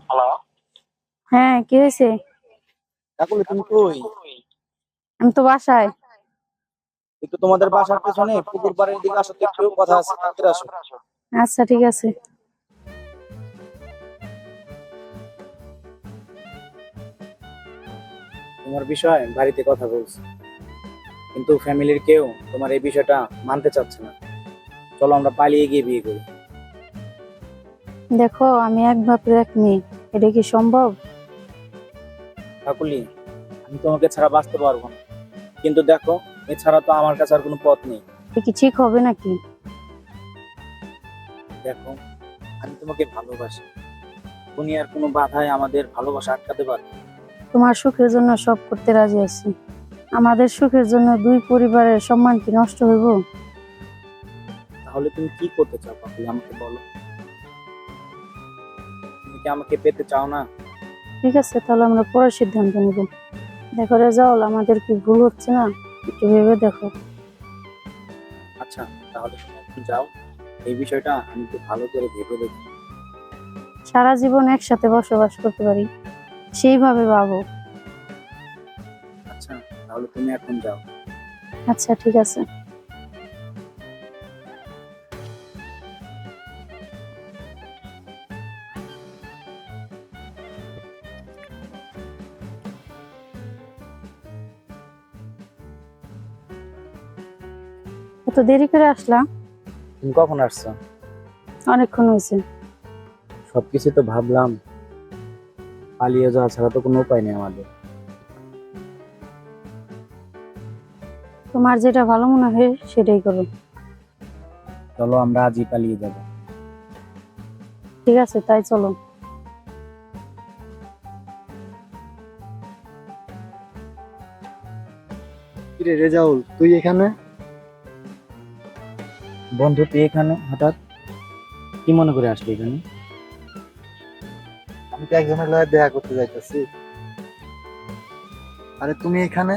Hello. হ্যাঁ, কি হয়েছে? কাকুলি তুমি কই? আমি তো বাসায়। একটু তোমাদের বাসার পেছনে পুকুর পাড়ের দিকে আসো তো, একটু কথা আছে, তাড়াতাড়ি আসো। আচ্ছা, ঠিক আছে। তোমার বিষয় বাড়িতে কথা বলছি, কিন্তু ফ্যামিলির কেউ তোমার এই বিষয়টা মানতে চাচ্ছে না। চলো আমরা পালিয়ে গিয়ে বিয়ে করি। দেখো, আমি এক বাপের এক মেয়ে, এটা কি সম্ভব? কাকুলি, আমি তোমাকে ছাড়া বাঁচতে পারবো না, কিন্তু দেখো, এছাড়া তো আমার কাছে আর কোনো পথ নেই। এটা কি ঠিক হবে নাকি? দেখো, আমি তোমাকে ভালোবাসি, দুনিয়ার কোনো বাধায় আমাদের ভালোবাসা আটকাতে পারবে না। তোমার সুখের জন্য সব করতে রাজি আছি। আমাদের সুখের জন্য দুই পরিবারের সম্মান কি নষ্ট হইব? তাহলে তুমি কি করতে চাও কাকুলি, আমাকে বলো। তুমি কি আমাকে পেতে চাও না? ঠিক আছে, তাহলে আমরা পরে সিদ্ধান্ত নিব। দেখো রেজাউল, আমাদের কি ভুল হচ্ছে না? একটু ভেবে দেখো। আচ্ছা, তাহলে তুমি এখন যাও, এই বিষয়টা আমি একটু ভালো করে ভেবে দেখি। সারা জীবন একসাথে বসবাস করতে পারি, সেইভাবে ভাবো। আচ্ছা, তাহলে তুমি এখন যাও। আচ্ছা, ঠিক আছে। এত দেরি করে আসলাম? তুমি কখন আসছো? অনেকক্ষণ হয়েছে। সবকিছু তো ভাবলাম, পালিয়ে যাওয়া ছাড়া তো কোনো উপায় নেই আমাদের। তোমার যেটা ভালো মনে হয় সেটাই করো। চলো আমরা আজই পালিয়ে যাব। ঠিক আছে, তাই চলো। কিরে রেজাউল, তুই এখানে? বন্ধু, তুই এখানে হঠাৎ কি মনে করে আসলি এখানে? আমি তো একজনের লগে দেখা করতে যাইতেছি। আরে তুমি এখানে?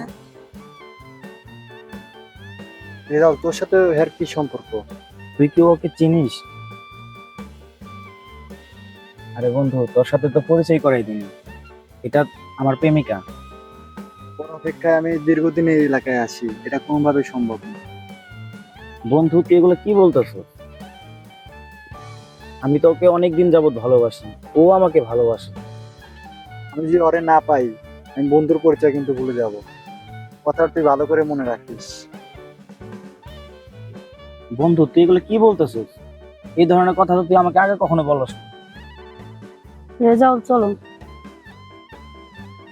রেজাউল, তোর সাথে এর কি সম্পর্ক? তুই কি ওকে চিনিস? আরে বন্ধু, তোর সাথে তো পরিচয় করাই দিনি, এটা আমার প্রেমিকা। ওর অপেক্ষায় আমি দীর্ঘদিন এই এলাকায় আসি, এটা কোনোভাবে সম্ভব না। বন্ধু, তুই এগুলো কি বলতেছো? আমি তো ওকে অনেকদিন যাবত ভালোবাসি, ও আমাকে ভালোবাসে। আমি যদি ওরে না পাই, আমি বন্ধুর পরিচয় কিন্তু ভুলে যাব। কথাটা তুই ভালো করে মনে রাখিস। বন্ধু, তুই এগুলো কি বলতেছিস? এই ধরনের কথা তো তুই আমাকে আগে কখনো বলস না। রেজাউল, চলো।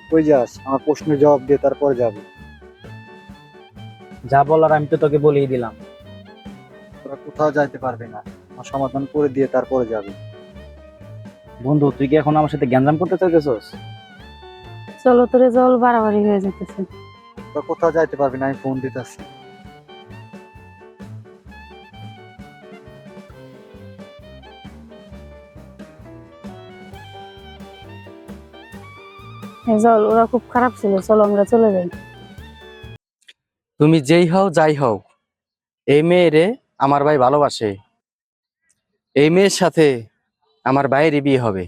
কই যাস? আমার প্রশ্নের জবাব দিয়ে তারপর যাবি। যা বলার আমি তো তোকে বলেই দিলাম। তোরা কোথাও যাইতে পারবি না, আমার সমাধান করে দিয়ে তারপরে যাবি। বন্ধু, তুই কি এখন আমার সাথে গ্যাঞ্জাম করতে চাইতেছস? চলো, তো রেজাউল বাড়াবাড়ি হয়ে যেতেছে। তোরা কোথাও যাইতে পারবি না, আমি ফোন দিতেছি। রেজাউল, ওরা খুব খারাপ ছিল, চলো আমরা চলে যাই। তুমি যেই হও যাই হও, এই মেয়েরে আমার ভাই ভালোবাসে। এই মেয়ের সাথে আমার ভাইয়েরই বিয়ে হবে।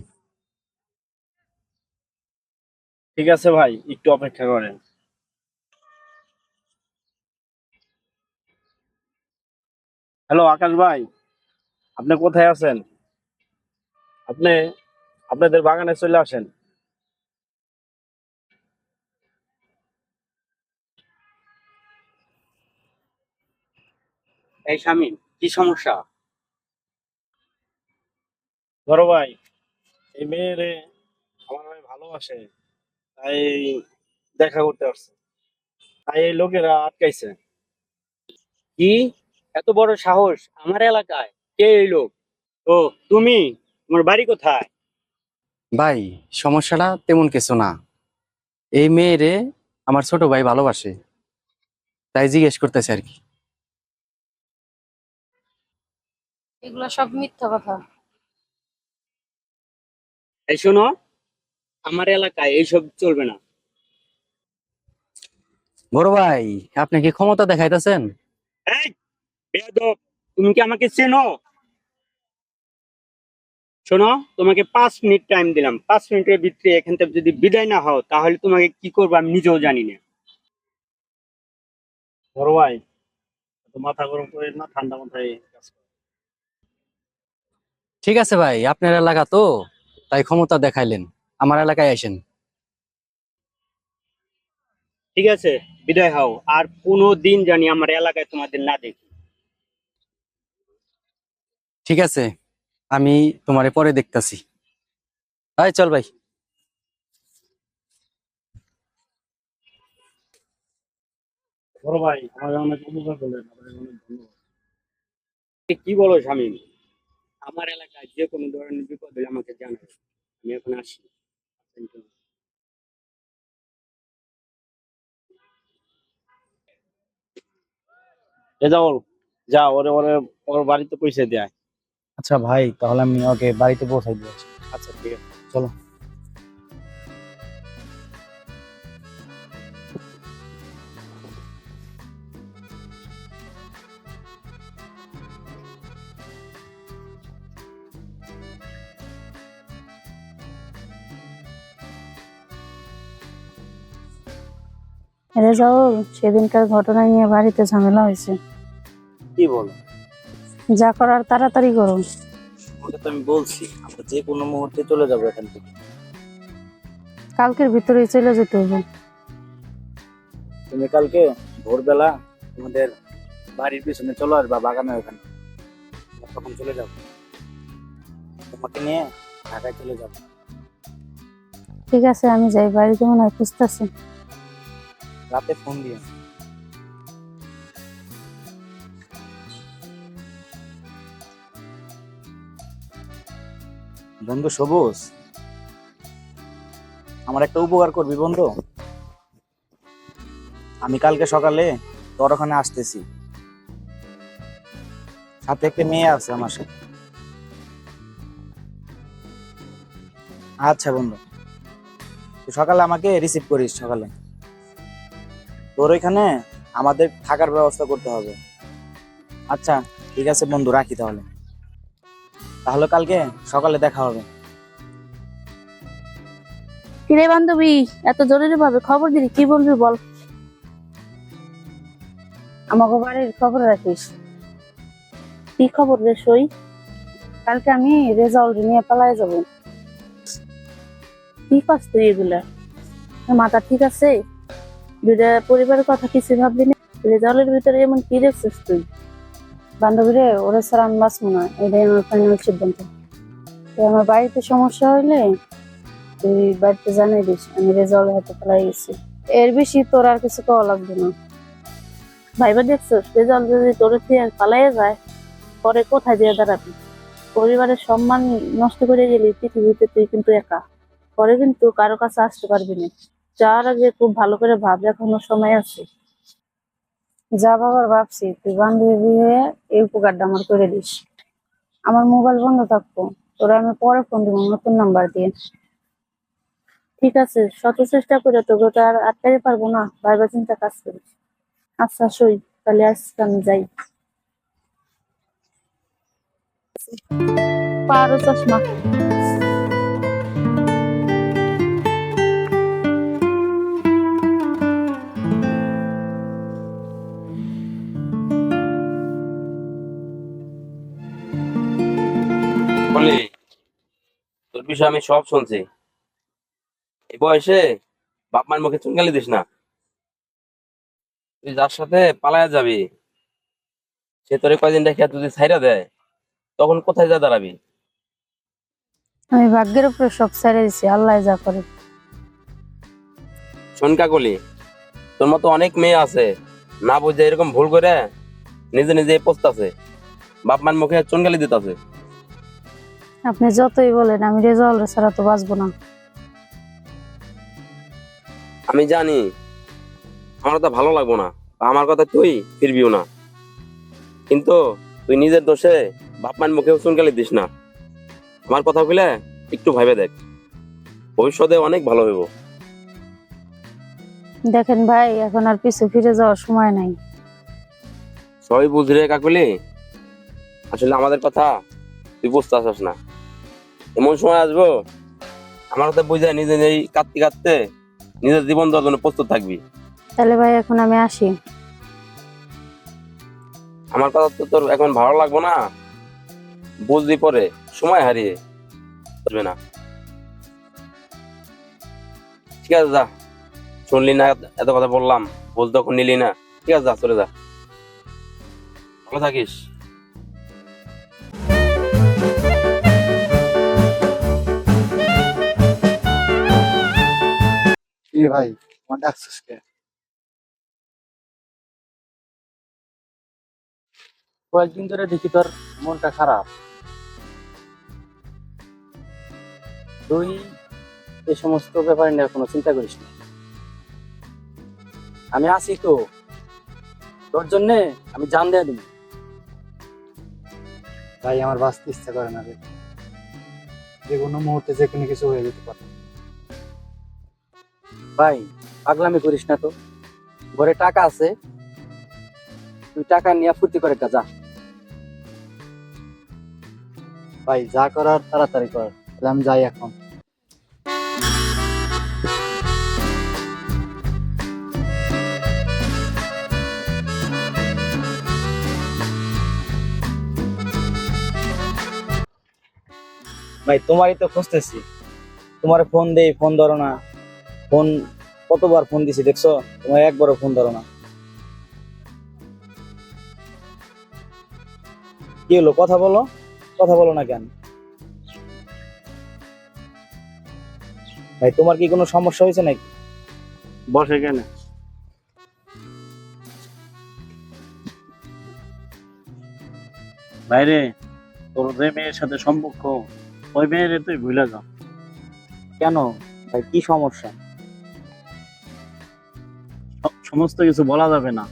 ঠিক আছে ভাই, একটু অপেক্ষা করেন। হ্যালো আকাশ ভাই, আপনি কোথায় আছেন? আপনি আপনাদের বাগানে চলে আসেন। এই শামিম, কি সমস্যা? বড় ভাই, এই মেয়েরে আমার ভাই ভালোবাসে, তাই দেখা করতে আসছে, তাই এই লোকেরা আটকাইছে। কি এত বড় সাহস আমার এলাকায়? কে এই লোক? ও, তুমি? তোমার বাড়ি কোথায়? ভাই, সমস্যাটা তেমন কিছু না। এই মেয়েরে আমার ছোট ভাই ভালোবাসে, তাই জিজ্ঞেস করতেছে আর কি। এগুলো সব মিথ্যা কথা। এই শোনো, আমার এলাকায় এইসব চলবে না। বড় ভাই, আপনি কি ক্ষমতা দেখাইতেছেন? এই বেয়াদব, তুমি কি আমাকে চেনো? শোনো, তোমাকে 5 মিনিট টাইম দিলাম। 5 মিনিটের ভিতরে এখান থেকে যদি বিদায় না হও তাহলে তোমাকে কি করবো আমি নিজেও জানি না। বড় ভাই, এত মাথা গরম করে না, ঠান্ডা মাথায় কাজ করো। ঠিক আছে ভাই, আপনার এলাকা তো, তাই ক্ষমতা দেখাইলেন, আমার এলাকায় আসেন। ঠিক আছে, বিদায় হও। আর কোনো দিন জানি আমার এলাকায় তোমাদের না দেখি। ঠিক আছে, আমি তোমারে পরে দেখতাছি। ভাই চল ভাই। বড় ভাই, আমার অনেক উপকার করলেন, আপনাকে অনেক ধন্যবাদ। কি বলো শামীম? আমার এলাকায় যে কোনো ধরনের বিপদ হলে আমাকে জানাবে। আমি এখন আসি। রেজাউল, যা ওরে ওরে ওর বাড়িতে পৌঁছে দেয়। আচ্ছা ভাই, তাহলে আমি ওকে বাড়িতে পৌঁছাই দিয়েছি। আচ্ছা ঠিক আছে। চলো। রেজাউল, সেদিনকার ঘটনা নিয়ে বাড়িতে ঝামেলা হয়েছে। কি বলো? যা করার তাড়াতাড়ি করো। ওকে তো আমি বলছি আমরা যে কোনো মুহূর্তে চলে যাবো এখান থেকে। কালকের ভিতরেই চলে যেতে হবে। তুমি কালকে ভোরবেলা তোমাদের বাড়ির পিছনে চলো আসবা, বাগানের ওখানে। আমরা তখন চলে যাবো, তোমাকে নিয়ে ঢাকায় চলে যাবো। ঠিক আছে, আমি যাই। বাড়িতে মনে হয় খুঁজতেছে। রাতে ফোন দিয়ে। বন্ধু সবুজ, আমার একটা উপকার করবি বন্ধু? আমি কালকে সকালে তোর ওখানে আসতেছি, সাথে একটা মেয়ে আছে আমার সাথে। আচ্ছা বন্ধু, তুই সকালে আমাকে রিসিভ করিস। সকালে তোর ওইখানে আমাদের থাকার ব্যবস্থা করতে হবে। আচ্ছা ঠিক আছে বন্ধু, রাখি তাহলে। তাহলে কালকে সকালে দেখা হবে। কিরে বান্ধবী, এত জরুরি ভাবে খবর দিলি, কি বলবি বল? আমাকে বাড়ির খবর রাখিস। কি খবর রে সই? কালকে আমি রেজাল্ট নিয়ে পালায় যাব। কি কাজ তুই এগুলা? তোর মাথা ঠিক আছে? দুইটা পরিবারের কথা কিছু ভাববি না? রেজাল্টের ভিতরে এমন কি দেখছিস তুই? বান্ধবী রে, ওরা ছাড়া আমি বাঁচবো না, এটাই আমার ফাইনাল সিদ্ধান্ত। তো আমার বাড়িতে সমস্যা হইলে তুই বাড়িতে জানাই দিস আমি রেজাল্ট হাতে পালাই গেছি। এর বেশি তোর আর কিছু কওয়া লাগবে না। ভাইবা দেখছিস, রেজাল্ট যদি তোর থেকে পালাইয়া যায় পরে কোথায় দিয়ে দাঁড়াবি? পরিবারের সম্মান নষ্ট করে গেলি পৃথিবীতে তুই কিন্তু একা। পরে কিন্তু কারো কাছে আসতে পারবি না। যাওয়ার আগে খুব ভালো করে ভাব, এখনো সময় আছে। যা বাবার ভাবছি, তুই বান্ধবী হয়ে এই উপকারটা আমার করে দিস। আমার মোবাইল বন্ধ থাকবো, তোরা আমি পরে ফোন দিব নতুন নাম্বার দিয়ে। ঠিক আছে, শত চেষ্টা করে তোকে তো আর আটকাতে পারবো না, ভাইবা চিন্তা কাজ করিস। আচ্ছা সই, তাহলে আজকে আমি যাই। পারো চশমা। বলি, তোর বিষয়ে আমি সব শুনছি। এই বয়সে বাপ মার মুখে চুনকালি দিস না। তুই যার সাথে পালায়া যাবি সে তোরে কয়দিন রেখে যদি ছাইরা দেয় তখন কোথায় যা দাঁড়াবি? আমি ভাগ্যের উপরে সব ছেড়ে দিছি, আল্লাহ যা করে। শোন কাকলি, তোর মতো অনেক মেয়ে আছে না বুঝে এরকম ভুল করে নিজে নিজে পস্তাছে, বাপ মার মুখে চুনকালি দিতেছে। আপনি যতই বলেন আমি রেজাল্ট ছাড়া তো বাঁচবো না। আমি জানি আমার তো ভালো লাগবো না, বা আমার কথা তুই ফিরবিও না, কিন্তু তুই নিজের দোষে বাপ মার মুখেও চুনকালি দিস না। আমার কথা বলে একটু ভাবে দেখ, ভবিষ্যতে অনেক ভালো হইব। দেখেন ভাই, এখন আর পিছু ফিরে যাওয়ার সময় নাই। সবাই বুঝ রে কাকুলি, আসলে আমাদের কথা তুই বুঝতে আসিস না। এমন সময় আসবো আমার হাতে বুঝায় নিজে নিজেই কাঁদতে কাঁদতে নিজের জীবন দেওয়ার জন্য প্রস্তুত থাকবি। তাহলে ভাই এখন আমি আসি। আমার কথা তো তোর এখন ভালো লাগবে না, বুঝবি পরে সময় হারিয়ে বুঝবে না। ঠিক আছে যা, শুনলি না এত কথা বললাম, বুঝ তখন নিলি না, ঠিক আছে যা চলে যা, ভালো থাকিস। কি ভাই, আমার ডাকছিস কে? কয়েকদিন ধরে দেখি তোর মনটা খারাপ। তুই এই সমস্ত ব্যাপারে নিয়ে কোনো চিন্তা করিস না, আমি আছি তো, তোর জন্যে আমি জান দিয়ে দিবি। ভাই আমার বাঁচতে ইচ্ছা করে না রে, যে কোনো মুহূর্তে যে কোনো কিছু হয়ে যেতে পারে। ভাই পাগলামি করিস না তো, ঘরে টাকা আছে, তুই টাকা নিয়ে ফুর্তি করে যা। ভাই যা করার তাড়াতাড়ি কর, তাহলে আমি যাই এখন। ভাই তোমারই তো খুঁজতেছি, তোমার ফোন দেই, ফোন ধরো না। ফোন কতবার ফোন দিছি দেখছো, তোমার একবারও ফোন ধরো না। কি হলো, কথা বলো, কথা বলো না কেন? ভাই তোমার কি কোনো সমস্যা হয়েছে নাকি? বসে কেন? বাইরে তোর যে মেয়ের সাথে সম্পর্ক, ওই মেয়ের তুই ভুলে যা। কেন ভাই, কি সমস্যা? সমস্ত কিছু বলা যাবে না,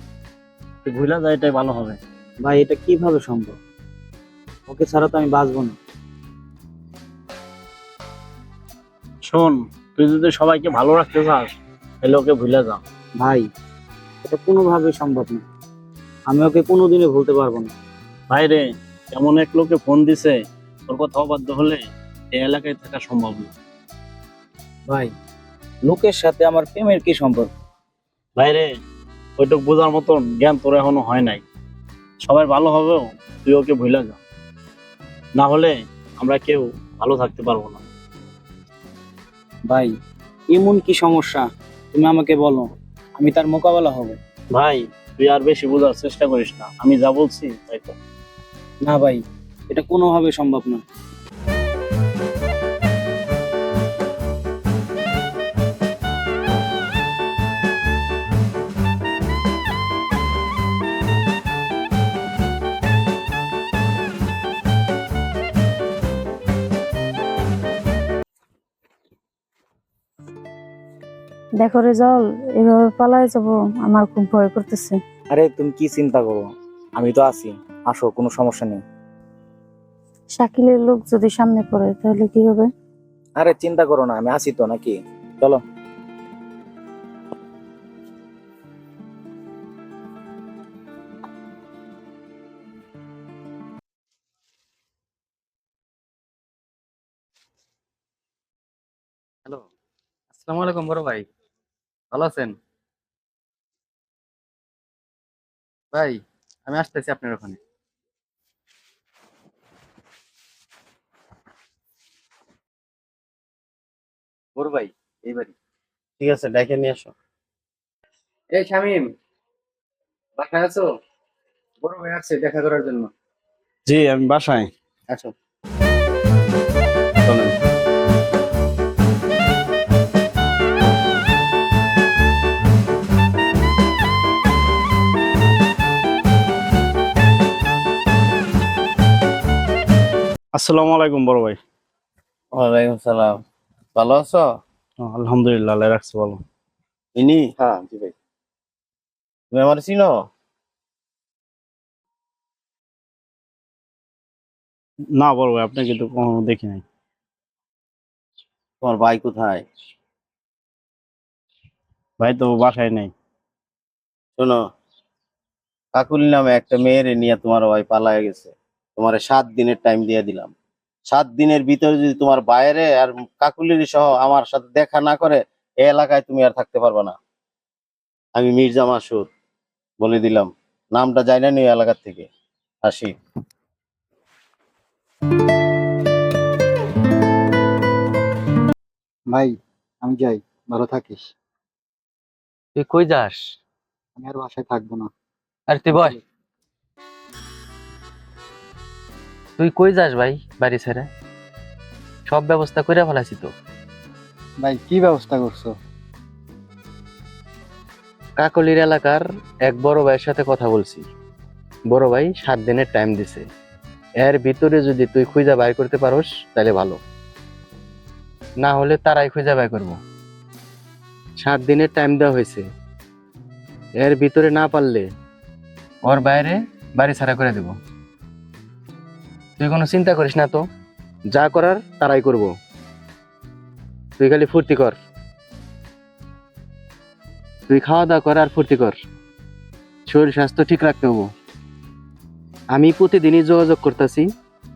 তুই ভুলে যা, এটাই ভালো হবে। ভাই এটা কিভাবে সম্ভব? ওকে ছাড়া তো আমি বাঁচবো না। শোন, তুই যদি সবাইকে ভালো রাখতে চাস তাহলে ওকে ভুলে যা। ভাই এটা কোনোভাবে সম্ভব না, আমি ওকে কোনোদিনও ভুলতে পারবো না। বাইরে এমন এক লোকে ফোন দিছে, ওর কথা অবাধ্য হলে এই এলাকায় থাকা সম্ভব না। ভাই লোকের সাথে আমার প্রেমের কি সম্পর্ক? বাইরে ওইটুক বোঝার মতন জ্ঞান তোর এখনো হয় নাই। সবাই ভালো হবেও তুই ওকে ভুলে যা, না হলে আমরা কেউ ভালো থাকতে পারবো না। ভাই এমন কি সমস্যা, তুমি আমাকে বলো, আমি তার মোকাবেলা হব। ভাই তুই আর বেশি বোঝার চেষ্টা করিস না, আমি যা বলছি তাই তো। না ভাই, এটা কোনোভাবে সম্ভব না। দেখো রেজাল, এভাবে পালায় যাবো, আমার খুব ভয় করতেছে। আরে তুমি কি চিন্তা করো, আমি তো আছি, আসো, কোনো সমস্যা নেই। শাকিলের লোক যদি সামনে পড়ে তাহলে কি হবে? আরে চিন্তা করো না, আমি আছি তো, নাকি? চলো। হ্যালো, আসসালামু আলাইকুম বড় ভাই, ভালো আছেন? ভাই আমি আসতেছি আপনার ওখানে। বড় ভাই এই বাড়ি। ঠিক আছে, ডেকে নিয়ে আসো। এই শামিম, বাসায় আছো? বড় ভাই আসছে দেখা করার জন্য। জি আমি বাসায়। আছো? চলেন। আসসালামু আলাইকুম বড় ভাই। ওয়ালাইকুম সালাম, ভালো আছো? আলহামদুলিল্লাহ, আল্লাহ রাখছে ভালো। ইনি হ্যাঁ জি ভাই। তুমি আমার চিনো? না বড় ভাই, আপনাকে তো কখনো দেখি নাই। তোমার ভাই কোথায়? ভাই তো বাসায় নেই। শোনো, কাকুলি নামে একটা মেয়ের নিয়ে তোমার ভাই পালায় গেছে, তোমার 7 দিনের টাইম দিয়ে দিলাম, 7 দিনের ভিতরে যদি তোমার বাইরে আর কাকুলির সহ আমার সাথে দেখা না করে এই এলাকায় তুমি আর থাকতে পারবে না। আমি মির্জা মাসুদ বলে দিলাম, নামটা যাই না এই এলাকার থেকে। আসি। ভাই আমি যাই, ভালো থাকিস। তুই কই যাস? আমি আর বাসায় থাকবো না। আরে তুই বয়, তুই কই যাস ভাই বাড়ি ছেড়ে? সব ব্যবস্থা করে ফেলাছি তো। ভাই কি ব্যবস্থা করছো? কাকলির এলাকার এক বড় ভাইয়ের সাথে কথা বলছি। বড় ভাই 7 দিনের টাইম দিছে। এর ভিতরে যদি তুই খুঁজে বাইর করতে পারোস তাহলে ভালো, না হলে তারাই খুঁজে বাইর করবো। 7 দিনের টাইম দেওয়া হয়েছে, এর ভিতরে না পারলে ওর বাইরে বাড়ি ছাড়া করে দেব। তুই কোনো চিন্তা করিস না তো, যা করার তারাই করব। তুই খালি ফুর্তি কর, তুই খাওয়া দাওয়া কর আর ফুর্তি কর, শরীর স্বাস্থ্য ঠিক রাখতে হবো। আমি প্রতিদিনই যোগাযোগ করতেছি,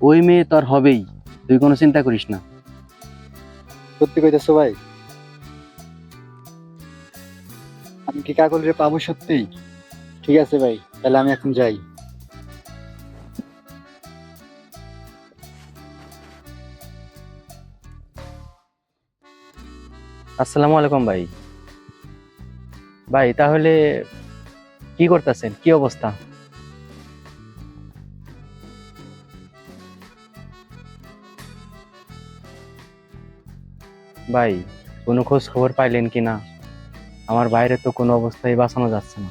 ওই মেয়ে তোর হবেই, তুই কোনো চিন্তা করিস না। সত্যি কইতেছো ভাই? আমি কি কাকলিরে পাবো সত্যি? ঠিক আছে ভাই, তাহলে আমি এখন যাই। আসসালামু আলাইকুম ভাই। ভাই তাহলে কি করতেছেন, কি অবস্থা? ভাই কোনো খোঁজ খবর পাইলেন কিনা? আমার বাইরে তো কোনো অবস্থায় বাঁচানো যাচ্ছে না।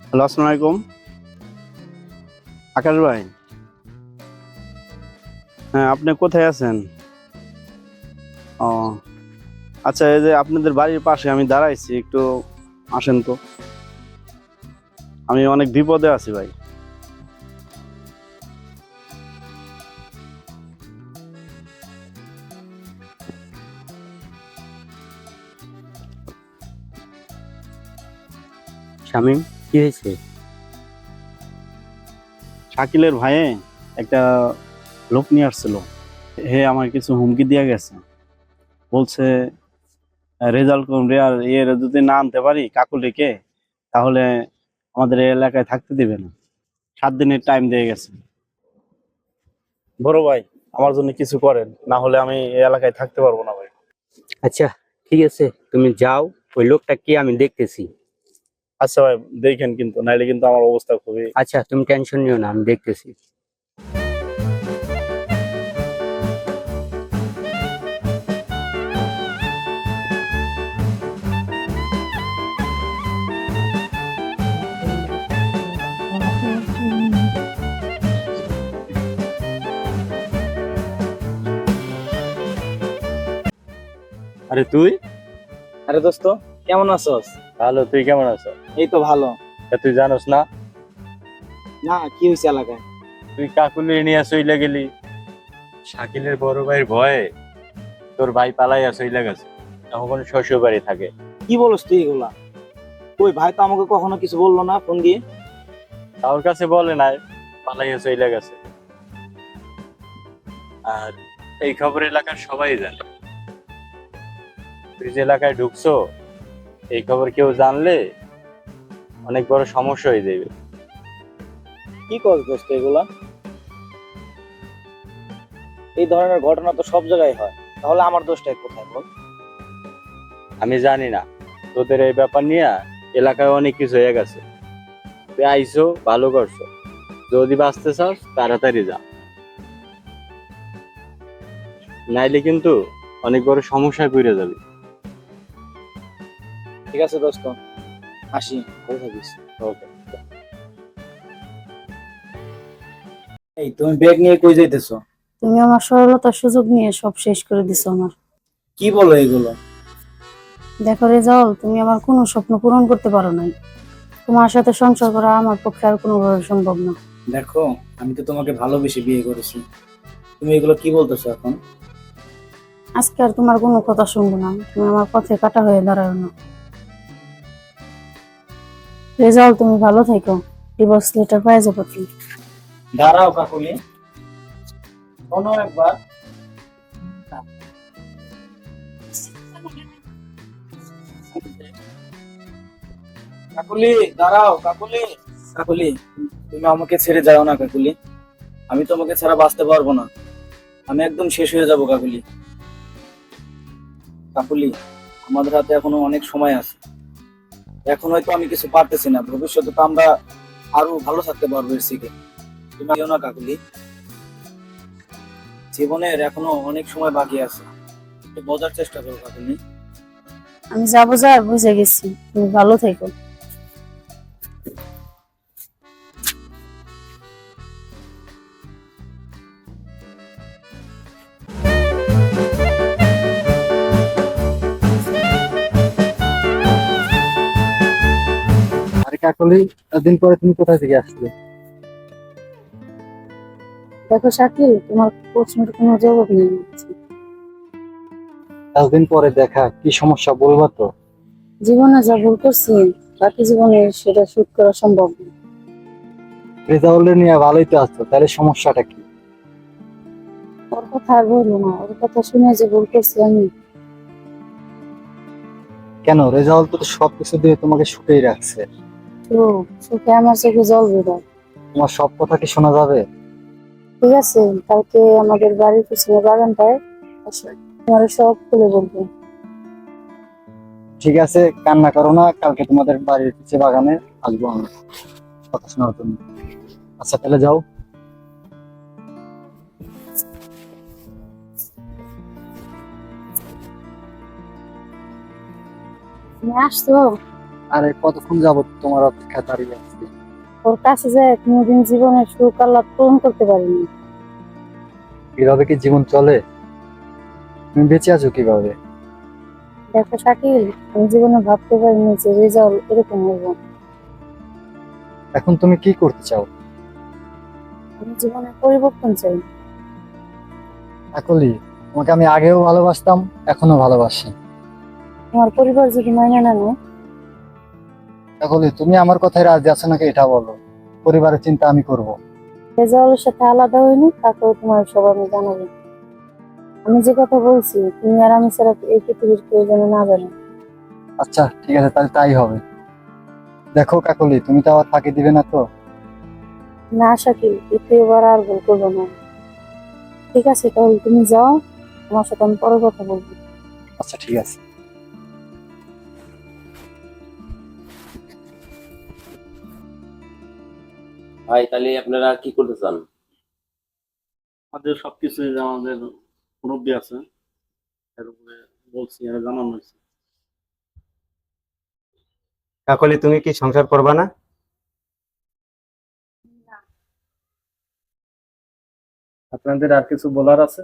হ্যালো, আসসালামু আলাইকুম। আকাশ ভাই, হ্যাঁ আপনি কোথায় আছেন? ও আচ্ছা, এই যে আপনাদের বাড়ির পাশে আমি দাঁড়াইছি, একটু আসেন তো। আমি অনেক বিপদে আছি ভাই। শামিম, কি হয়েছে? শাকিলের ভাইয়ে একটা লোক নিয়ে আসছিল, হে আমার কিছু হুমকি দিয়ে গেছে। বলছে রেজাল্ট কম রে, আর এর যদি না আনতে পারি কাকুলিকে, তাহলে আমাদের এই এলাকায় থাকতে দিবে না। 7 দিনের টাইম দিয়ে গেছে। বড় ভাই, আমার জন্য কিছু করেন, না হলে আমি এই এলাকায় থাকতে পারবো না ভাই। আচ্ছা ঠিক আছে, তুমি যাও, ওই লোকটা কি আমি দেখতেছি। আচ্ছা ভাই, দেখেন কিন্তু, নাইলে কিন্তু আমার অবস্থা খুবই। আচ্ছা তুমি টেনশন নিও না, আমি দেখতেছি। আরে তুই? আরে দোস্ত, কেমন আছোস? ভালো, তুই কেমন আছো? এই তো ভালো। তুই জানোস না না, কি হয়েছে এলাকায়? তুই কাকুলি নিয়ে চইলা গেলি? শাকিলের বড় ভাইয়ের ভয়ে তোর ভাই পালাইয়া চইলা গেছে, এখন শ্বশুর বাড়ি থাকে। কি বলস তুই এগুলা? ওই ভাই তো আমাকে কখনো কিছু বললো না ফোন দিয়ে। কারোর কাছে বলে নাই, পালাইয়া চইলা গেছে। আর এই খবর এলাকার সবাই জানে। তুই যে এলাকায় ঢুকছো, এই খবর কেউ জানলে অনেক বড় সমস্যা হয়ে যাবে। কি করছ দোস্ত এগুলা? এই ধরনের ঘটনা তো সব জায়গায় হয়, তাহলে আমার দোষটা কোথায় বল? আমি জানি না, তোদের এই ব্যাপার নিয়ে এলাকায় অনেক কিছু হয়ে গেছে। তুই আইসো, ভালো করছো। যদি বাঁচতে চাস তাড়াতাড়ি যা, নাইলে কিন্তু অনেক বড় সমস্যায় পড়ে যাবে। ঠিক আছে দোস্ত, আসি, ভালো থাকিস। ওকে। এই তুমি ব্যাগ নিয়ে কই যাইতেছো? তুমি আমার সরলতার সুযোগ নিয়ে সব শেষ করে দিছো আমার। কি বলো এগুলো? দেখো রেজাউল, তুমি আমার কোনো স্বপ্ন পূরণ করতে পারো নাই। তোমার সাথে সংসার করা আমার পক্ষে আর কোনোভাবে সম্ভব না। দেখো, আমি তো তোমাকে ভালোবেসে বিয়ে করেছি, তুমি এগুলো কি বলতেছো এখন? আজকে আর তোমার কোনো কথা শুনবো না, তুমি আমার পথে কাটা হয়ে দাঁড়াও না। রেজাল্ট, তুমি ভালো থেকো, ডিভোর্স লেটার পেয়ে যাবো তুমি। দাঁড়াও কাকুলি, শোনো একবার। কাকুলি দাঁড়াও, কাকুলি। কাকুলি, তুমি আমাকে ছেড়ে যাও না কাকুলি, আমি তোমাকে ছাড়া বাঁচতে পারবো না, আমি একদম শেষ হয়ে যাব কাকুলি। কাকুলি, আমাদের হাতে এখনো অনেক সময় আছে, এখন হয়তো আমি কিছু পারতেছি না, ভবিষ্যতে তো আমরা আরো ভালো থাকতে পারবো এর থেকে। তুমি যেও না কাকুলি, জীবনের এখনো অনেক সময় বাকি আছে, একটু বোঝার চেষ্টা করো কাকুলি। আমি যাবো, যা বুঝে গেছি, তুমি ভালো থেকো। আরে কাকলি, এতদিন পরে তুমি কোথা থেকে আসলে? দেখো শাকিল, তোমার প্রশ্নের কোনো জবাব নেই। এতদিন পরে দেখা, কি সমস্যা বলবা তো? জীবনে যা ভুল করছি, বাকি জীবনে সেটা শোধ করা সম্ভব না। রেজাল্ট নিয়ে ভালোই তো আছো, তাহলে সমস্যাটা কি? ওর কথা আর বলবো না, ওর কথা শুনে যে ভুল করছি আমি। কেন, রেজাল্ট তো সবকিছু দিয়ে তোমাকে সুখেই রাখছে। তো সুখে আমার চোখে জল বেরোয়। তোমার সব কথা কি শোনা যাবে? ঠিক আছে, কালকে আমাদের বাড়ির পিছনে বাগানটায় আসো, তোমার সব খুলে বলবো। ঠিক আছে, কান্না করো না, কালকে তোমাদের বাড়ির পিছে বাগানে আসবো আমি কথা শোনার জন্য। আচ্ছা তাহলে যাও। তুমি আসছো, আরে কতক্ষণ যাবো তোমার অপেক্ষা দাঁড়িয়ে আছি। ওর কাছে যায় কোনোদিন জীবনের সুখ আল্লাহ পূরণ করতে পারিনি। কিভাবে কি জীবন চলে? তুমি বেঁচে আছো কিভাবে? দেখো শাকিল, আমি জীবনে ভাবতে পারিনি যে রেজাল্ট এরকম হইব। এখন তুমি কি করতে চাও? আমি জীবনে পরিবর্তন চাই। কাকলি, তোমাকে আমি আগেও ভালোবাসতাম, এখনো ভালোবাসি। তোমার পরিবার যদি মাইনে না নেয়, কাকলি, তুমি আমার কথায় রাজি আছো নাকি এটা বলো, পরিবারের চিন্তা আমি করব। রেজাল্টের সাথে আলাদা হয়নি, তাকেও তোমার সব আমি জানাবো। আমি যে কথা বলছি, তুমি আর আমি ছাড়া এই পৃথিবীর কেউ যেন না জানে। আচ্ছা ঠিক আছে, তাহলে তাই হবে। দেখো কাকলি, তুমি তো আবার ফাঁকি দিবে না তো? না শাকিল, দ্বিতীয়বার আর ভুল করবো না। ঠিক আছে, তাহলে তুমি যাও, তোমার সাথে আমি পরে কথা বলবো। আচ্ছা ঠিক আছে। ভাই তাহলে আপনারা কি করতে চান? আমাদের সবকিছু যে আমাদের মুরব্বী আছে, এর উপরে বলছি আর জানানো হয়েছে। কাকলি, তুমি কি সংসার করবা না? আপনাদের আর কিছু বলার আছে?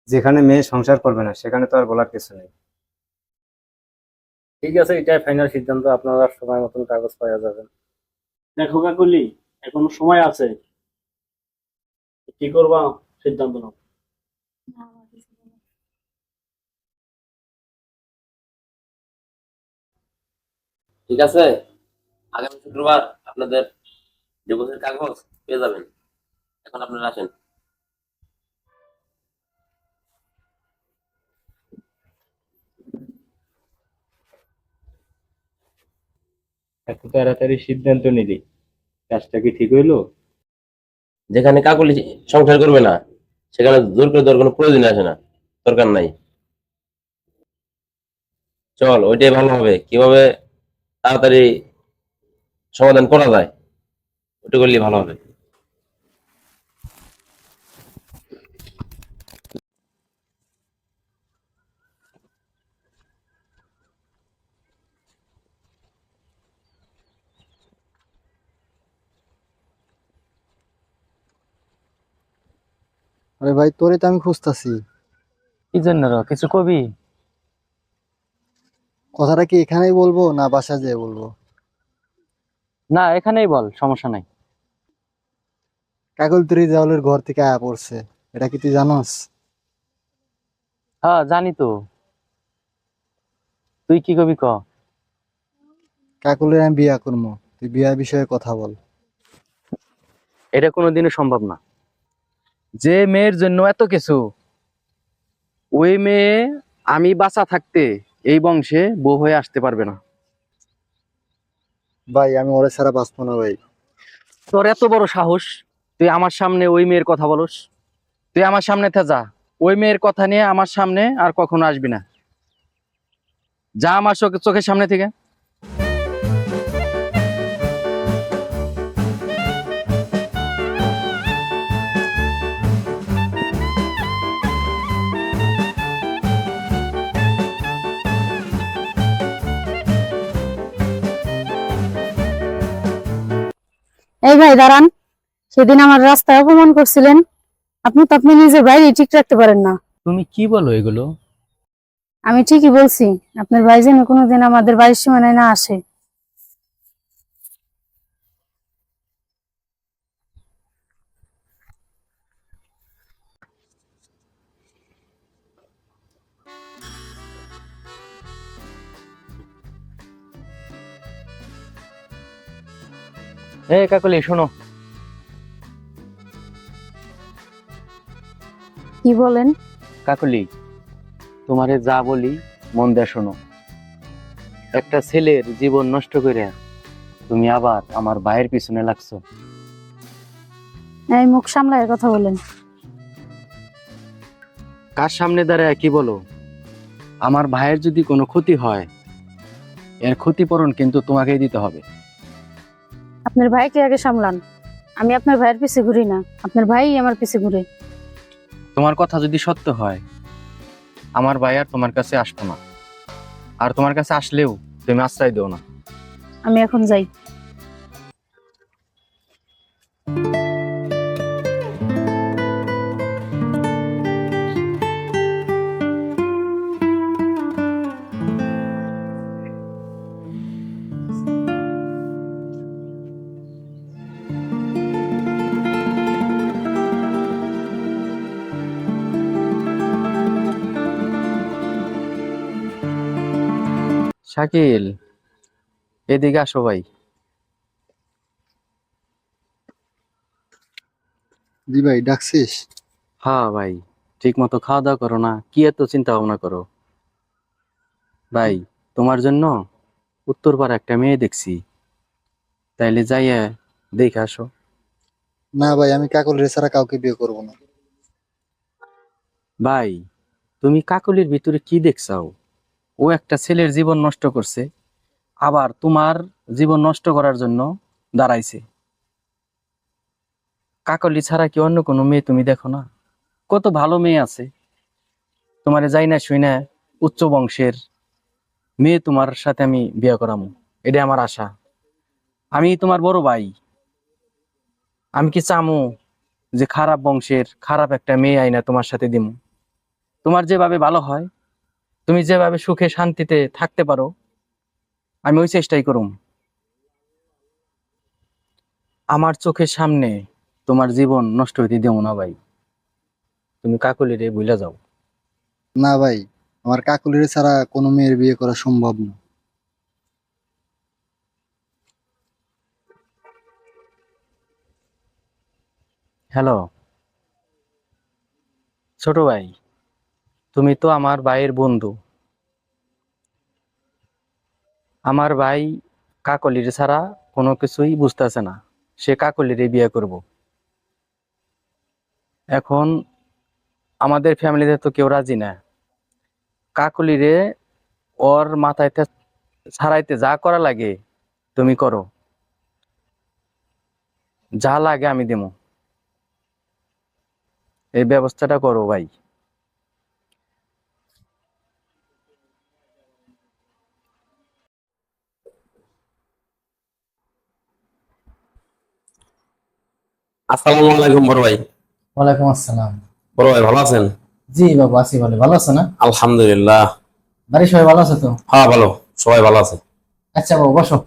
যেখানে মেয়ে সংসার করবে না সেখানে তো আর বলার কিছু নেই। ঠিক আছে, এটাই ফাইনাল সিদ্ধান্ত, আপনারা সময় মতন কাগজ পাওয়া যাবেন। দেখো কাকলি, এখনো সময় আছে, কি করবা সিদ্ধান্ত নাও। ঠিক আছে, আগামী শুক্রবার আপনাদের ডিভোর্সের কাগজ পেয়ে যাবেন। এখন আপনারা আসেন। এত তাড়াতাড়ি সিদ্ধান্ত নিলি, কাজটা কি ঠিক হইলো? যেখানে কাকুলি সংসার করবে না সেখানে জোর করে দেওয়ার কোনো প্রয়োজন আসে না, দরকার নাই। চল, ওইটাই ভালো হবে, কিভাবে তাড়াতাড়ি সমাধান করা যায় ওটা করলে ভালো হবে। আরে ভাই, তোরে তো আমি খুঁজতাছি। কি জন্য কিছু কবি? কথাটা কি এখানেই বলবো না বাসায় যেয়ে বলবো? না, এখানেই বল, সমস্যা নাই। কাকল তুই জাউলের ঘর থেকে আয়া পড়ছে, এটা কি তুই জানোস? হ্যাঁ জানি তো, তুই কি কবি ক। কাকুলির আমি বিয়া করবো, তুই বিয়ার বিষয়ে কথা বল। এটা কোনোদিনও সম্ভব না। যে মেয়ের জন্য এত কিছু, ওই মেয়ে আমি বাঁচা থাকতে এই বংশে বউ হয়ে আসতে পারবে না। ভাই আমি ওরে ছাড়া বাঁচবো না ভাই। তোর এত বড় সাহস, তুই আমার সামনে ওই মেয়ের কথা বলস? তুই আমার সামনে যা, ওই মেয়ের কথা নিয়ে আমার সামনে আর কখনো আসবি না। যা আমার চোখের সামনে থেকে। এই ভাই দাঁড়ান, সেদিন আমার রাস্তায় অপমান করছিলেন, আপনি তো আপনি নিজের বাইরে ঠিক রাখতে পারেন না। তুমি কি বলো এগুলো? আমি ঠিকই বলছি, আপনার ভাই যেন কোনোদিন আমাদের বাড়ির সীমানায় না আসে। কাকলি শোনো। কি বলেন? কাকলি, তোমারে যা বলি মন দিয়ে শোনো। একটা ছেলের জীবন নষ্ট করে তুমি আবার আমার ভাইয়ের পিছনে লাগছো। এই মুখ সামলায় কথা বলেন। কার সামনে দাঁড়ায় কি বলো? আমার ভাইয়ের যদি কোনো ক্ষতি হয়, এর ক্ষতিপূরণ কিন্তু তোমাকেই দিতে হবে। আপনার ভাইকে আগে সামলান, আমি আপনার ভাইয়ের পিছে ঘুরি না, আপনার ভাই আমার পিছে ঘুরে। তোমার কথা যদি সত্য হয়, আমার ভাই আর তোমার কাছে আসবো না, আর তোমার কাছে আসলেও তুমি আশ্রয় দিও না। আমি এখন যাই। শাকিল, এদিকে আসো ভাই। জি ভাই, ডাকছিস? হ্যাঁ ভাই, ঠিক মতো খাওয়া দাওয়া করো না, কি এত চিন্তা ভাবনা করো? ভাই, তোমার জন্য উত্তরপাড়া একটা মেয়ে দেখছি, তাইলে যাইয়া দেখে আসো। না ভাই, আমি কাকুলির ছাড়া কাউকে বিয়ে করবো না। ভাই, তুমি কাকলির ভিতরে কি দেখছাও? ও একটা ছেলের জীবন নষ্ট করছে, আবার তোমার জীবন নষ্ট করার জন্য দাঁড়াইছে। কাকলি ছাড়া কি অন্য কোনো মেয়ে তুমি দেখো না? কত ভালো মেয়ে আছে, তোমারে যাই না শুই না উচ্চ বংশের মেয়ে তোমার সাথে আমি বিয়ে করামু, এটা আমার আশা। আমি তোমার বড় ভাই, আমি কি চামু যে খারাপ বংশের খারাপ একটা মেয়ে আইনা তোমার সাথে দিমু? তোমার যেভাবে ভালো হয়, তুমি যেভাবে সুখে শান্তিতে থাকতে পারো, আমি ওই চেষ্টাই করুম। আমার চোখের সামনে তোমার জীবন নষ্ট হইতে দেব না ভাই, তুমি কাকলিরে ভুলে যাও। না ভাই, আমার কাকুলির ছাড়া কোনো মেয়ের বিয়ে করা সম্ভব না। হ্যালো ছোট ভাই, তুমি তো আমার ভাইয়ের বন্ধু। আমার ভাই কাকলির ছাড়া কোনো কিছুই বুঝতেছে না, সে কাকলিরে বিয়ে করব। এখন আমাদের ফ্যামিলিতে তো কেউ রাজি না। কাকলিরে ওর মাথায় ছাড়াইতে যা করা লাগে তুমি করো, যা লাগে আমি দেবো, এই ব্যবস্থাটা করো ভাই। আসসালামু আলাইকুম বড় ভাই। ওয়ালাইকুম আসসালাম। বড় ভাই ভালো আছেন? জি বাবু, আছি ভালো। ভালো আছো না? আলহামদুলিল্লাহ। বাড়ির সবাই ভালো আছে তো? হ্যাঁ ভালো, সবাই ভালো আছে। আচ্ছা বাবু, বসো।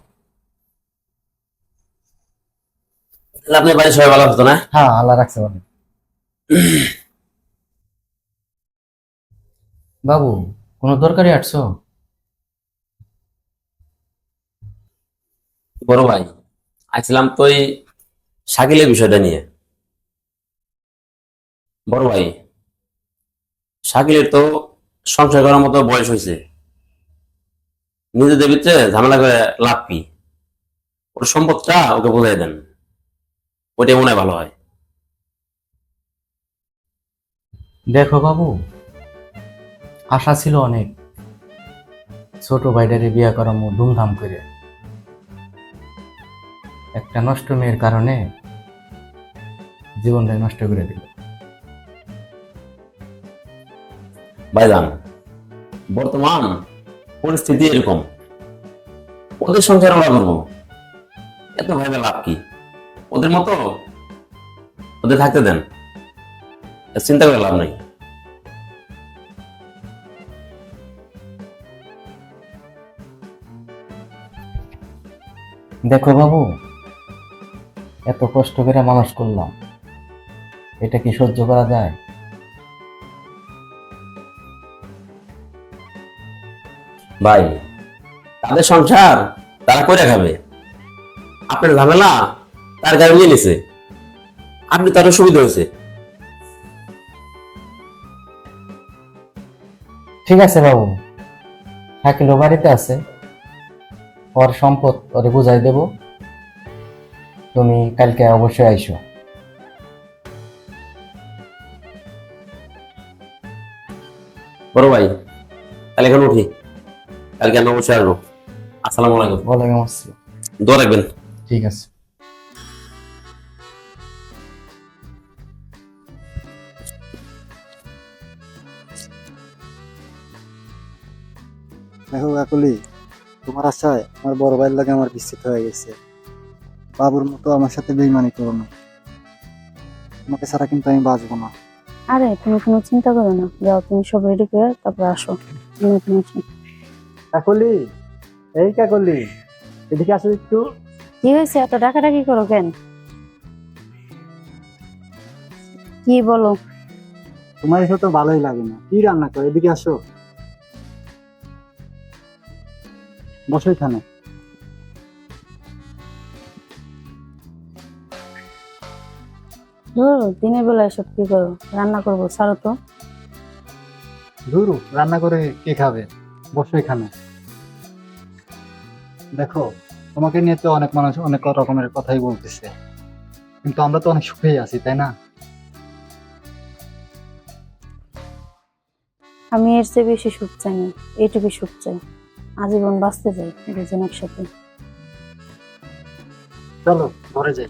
তাহলে আপনার বাড়ির সবাই ভালো আছে তো না? হ্যাঁ, আল্লাহ রাখছে ভালো। বাবু কোনো দরকারে আসছো? বড় ভাই, আসলাম তো এই শাকিলের বিষয়টা নিয়ে। বড় ভাই, শাকিলের তো সংসার করার মতো বয়স হয়েছে, নিজেদের ভিতরে ঝামেলা করে লাভ কি? ওর সম্পদটা ওকে বুঝাই দেন, ওইটাই মনে হয় ভালো হয়। দেখো বাবু, আশা ছিল অনেক, ছোট ভাইটারে বিয়া করামো ধুমধাম করে। একটা নষ্ট মেয়ের কারণে জীবনটা নষ্ট করে দিল। ভাইজান, বর্তমান পরিস্থিতি এরকম, ওদের সংসার আমরা করবো, এত ভাবে লাভ কি? ওদের মতো ওদের থাকতে দেন, এর চিন্তা করে লাভ নাই। দেখো বাবু, এত কষ্ট করে মানুষ করলাম, এটা কি সহ্য করা যায়? ভাই, তাদের সংসার তারা করে খাবে, আপনার ঝামেলা তার গায়ে নিয়ে নিছে, আপনি তারও সুবিধা হয়েছে। ঠিক আছে বাবু, শাকিলও বাড়িতে আছে, ওর সম্পদ ওরে বুঝাই দেব, তুমি কালকে অবশ্যই আইসো। বড় ভাই, তাহলে এখন উঠি, কালকে আমি অবশ্যই আসবো। আসসালামু আলাইকুম। ওয়ালাইকুম আসসালাম। দোয়া রাখবেন। ঠিক আছে। দেখো কাকলি, তোমার আশায় আমার বড় ভাইয়ের লাগে আমার বিস্তৃত হয়ে গেছে। বাবুর মতো আমার সাথে বেইমানি করো না, তোমাকে ছাড়া কিন্তু আমি বাঁচবো না। আরে তুমি কোনো চিন্তা করো না, যাও তুমি সব রেডি করে তারপর আসো। আমি এখানে আছি। কাকলি, এই কাকলি, এদিকে আসো একটু। কি হয়েছে, এত ডাকাডাকি করো কেন? কি বলো? তোমার এসব তো ভালোই লাগে না, কি রান্না করো? এদিকে আসো, বসো এখানে। ধরো দিনের বেলা এসব কি করো? রান্না করবো, ছাড়ো তো। ধুরু, রান্না করে কে খাবে? বসো এখানে। দেখো, তোমাকে নিয়ে তো অনেক মানুষ অনেক রকমের কথাই বলতেছে, কিন্তু আমরা তো অনেক সুখেই আছি, তাই না? আমি এর চেয়ে বেশি সুখ চাই না, এইটুকু সুখ চাই, আজীবন বাঁচতে চাই দুজন একসাথে। চলো ঘরে যাই।